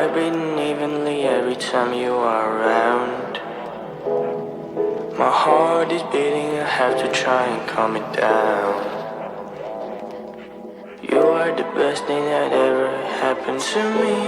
heart beating evenly every time you are around. My heart is beating, I have to try and calm it down. You are the best thing that ever happened to me.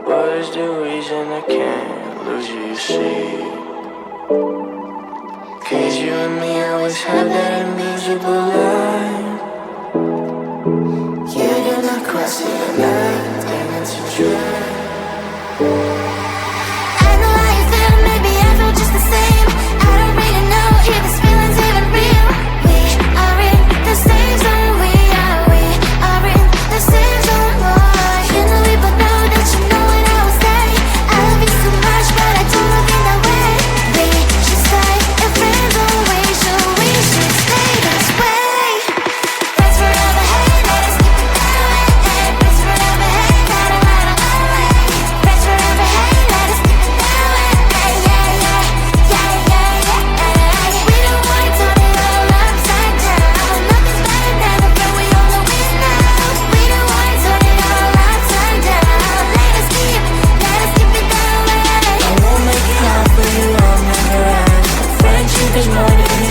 What is the reason I can't lose you, you see? Cause you and me always have that invisible line. You do not cross it at night, then it's a dream. I know how you feel, maybe I feel just the same. I don't really know if this feeling's even real. We are in the same zone, we are in the same zone, boy. You know we both know that you know what I would say. I love you so much, but I don't love you that way. We should stay in friends always, so we should stay this way. Friends forever, hey, let us keep it that way. Friends forever, hey, gotta ride on our way. Friends forever, hey, let us keep it that way. We don't want to turn it all upside down. Nothing's better than the friend we all know is now. We don't want to turn it all upside down. Let us keep it that way. I won't make it hard for you, I'll never ask. Friendship is more than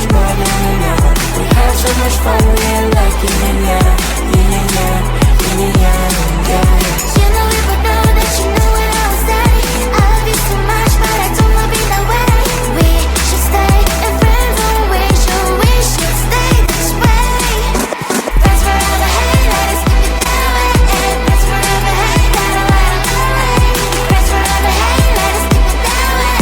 enough. We had so much fun, we ain't like yin and yang, yin and yang, yin and yang, yeah. You know we both know that you know what I would say. I love you so much, but I don't love you that way. We should stay in friends always, so we should stay this way. Friends forever, hey, let us keep it that way. Friends forever, hey, gotta ride on our way. Friends forever, hey, let us keep it that way.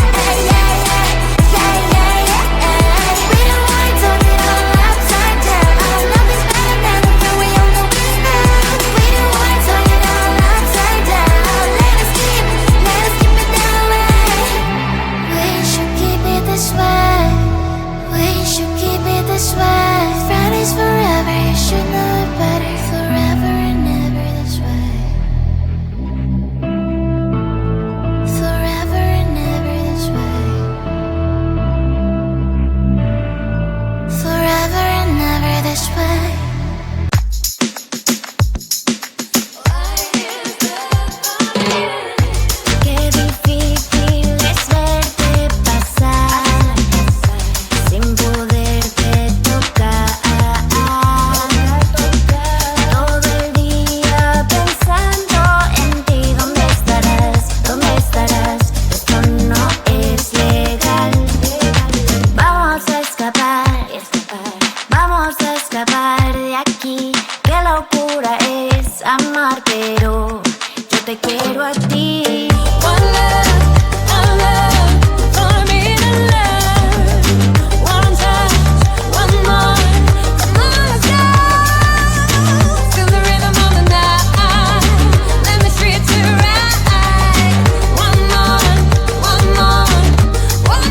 We don't want to turn it all upside down. Nothing's better than the friend we all know is now. We don't want to turn it all upside down. Let us keep it that way. We should keep it this way. We should keep it this way. Fridays forever, you should know it better. Forever and ever this way. Forever and ever this way. Forever and ever this way. Qué difícil es verte pasar sin poderte tocar. Todo el día pensando en ti. ¿Dónde estarás? ¿Dónde estarás? Esto no es legal. Vamos a escapar, vamos a escapar de aquí. Qué locura es amar, pero yo te quiero a ti. One love for me to love. One touch, one more. Come on, let's go. Feel the rhythm of the night. Let me treat you right. One more time. One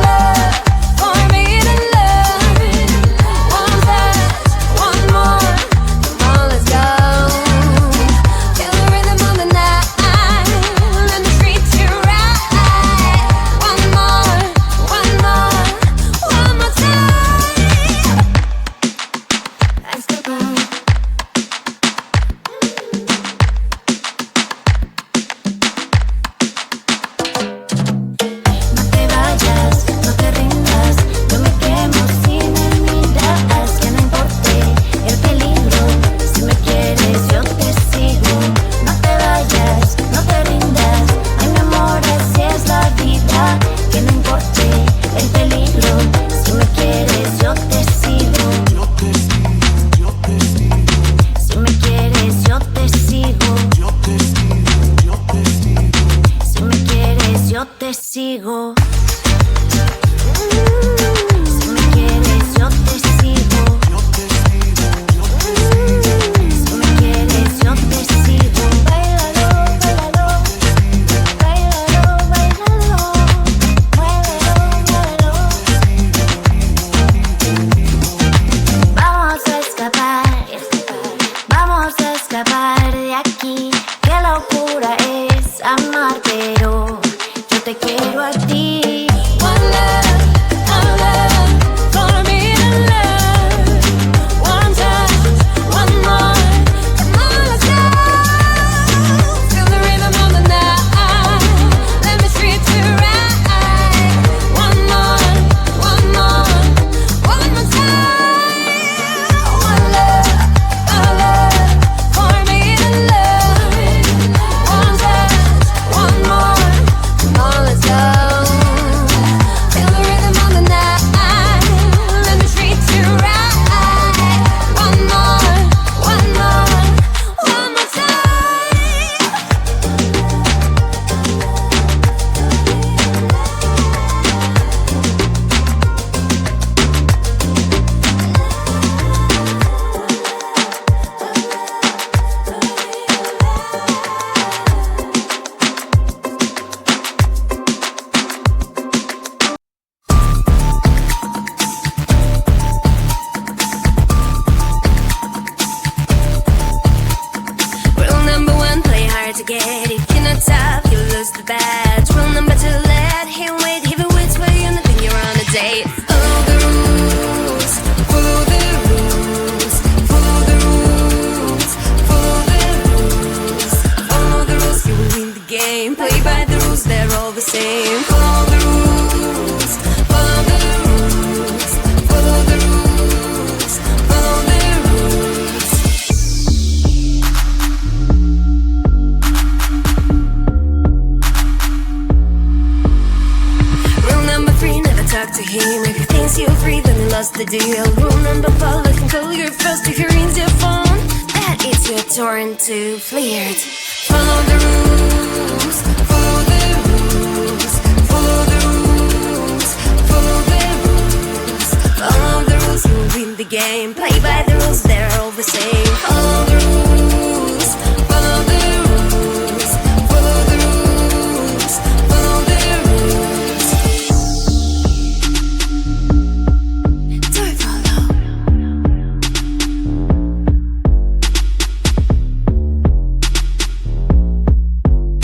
love for me to love. One touch, one more. Come on, let's go. Feel the rhythm of the night. Let me treat you right. One more time. Escapar. No te vayas, no te rindas. Yo me quemo si me miras. Que no importe el peligro. Si me quieres, yo te sigo. No te vayas, no te rindas. Ay, mi amor, así es la vida. Que no importe el peligro. Si me quieres, yo te sigo. Si me quieres, yo te sigo. Si me quieres, yo te sigo. Si me quieres, yo te sigo. Si me quieres, yo te sigo. Báilalo, báilalo. Báilalo, báilalo. Muévelo, muévelo. Vamos a escapar, vamos a escapar de aquí. Qué locura es amar, pero yo te quiero a ti. the deal. Rule number 4, looking for your first if you're in your phone. That it's your turn to flirt. Follow the rules, follow the rules, follow the rules, follow the rules. Follow the rules, you win the game. Play by the rules, they're all the same. Follow the rules, follow the rules, follow the rules, follow the rules. Do it follow?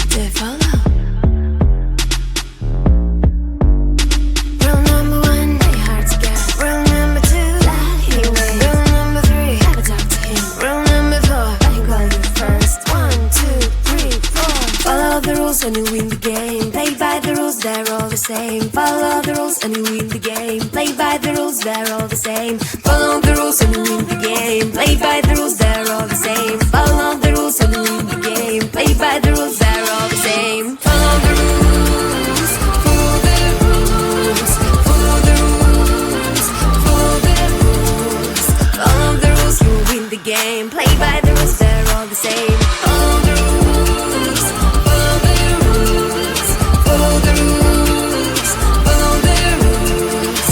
Do it follow? Rule number 1, play hard to get. Rule number 2, let him win. Rule number 3, never talk to him. Rule number 4, let him call you first. 1, 2, 3, 4. Follow the rules and you win the game. Play by the rules, they're all the same. Follow the rules and you win the game. Play by the rules, they're all the same. Follow the rules and you win the game. Play by the rules, they're all the same. Follow the rules and you win the game. Play by the rules, they're all the same. Follow the rules, follow the rules, follow the rules, follow the rules. Follow the rules, you win the game. Play by the rules, they're all the same. Follow the rules, follow the rules, follow the rules, follow the rules.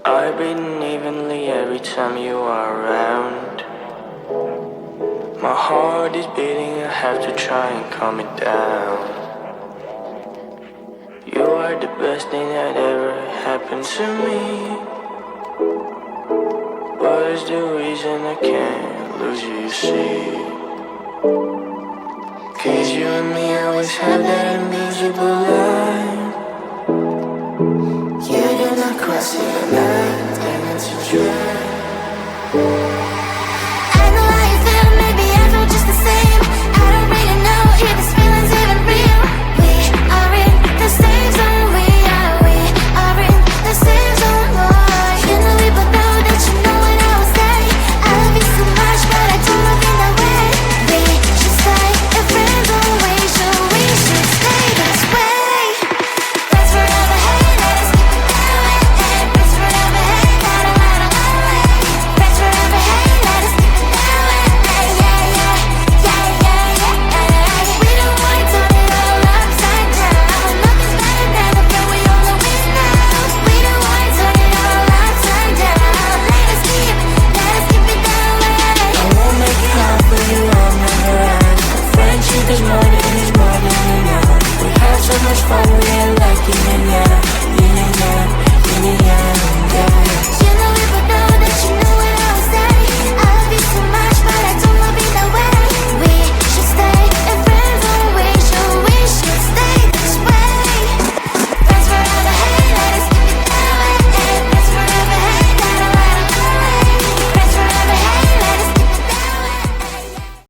I breathe evenly every time you are around. My heart is beating, I have to try and calm it down. You are the best thing that ever happened to me. What is the reason I can't lose you, you see? 'Cause you and me always have that invisible line. You do not cross it at night, and it's a dream.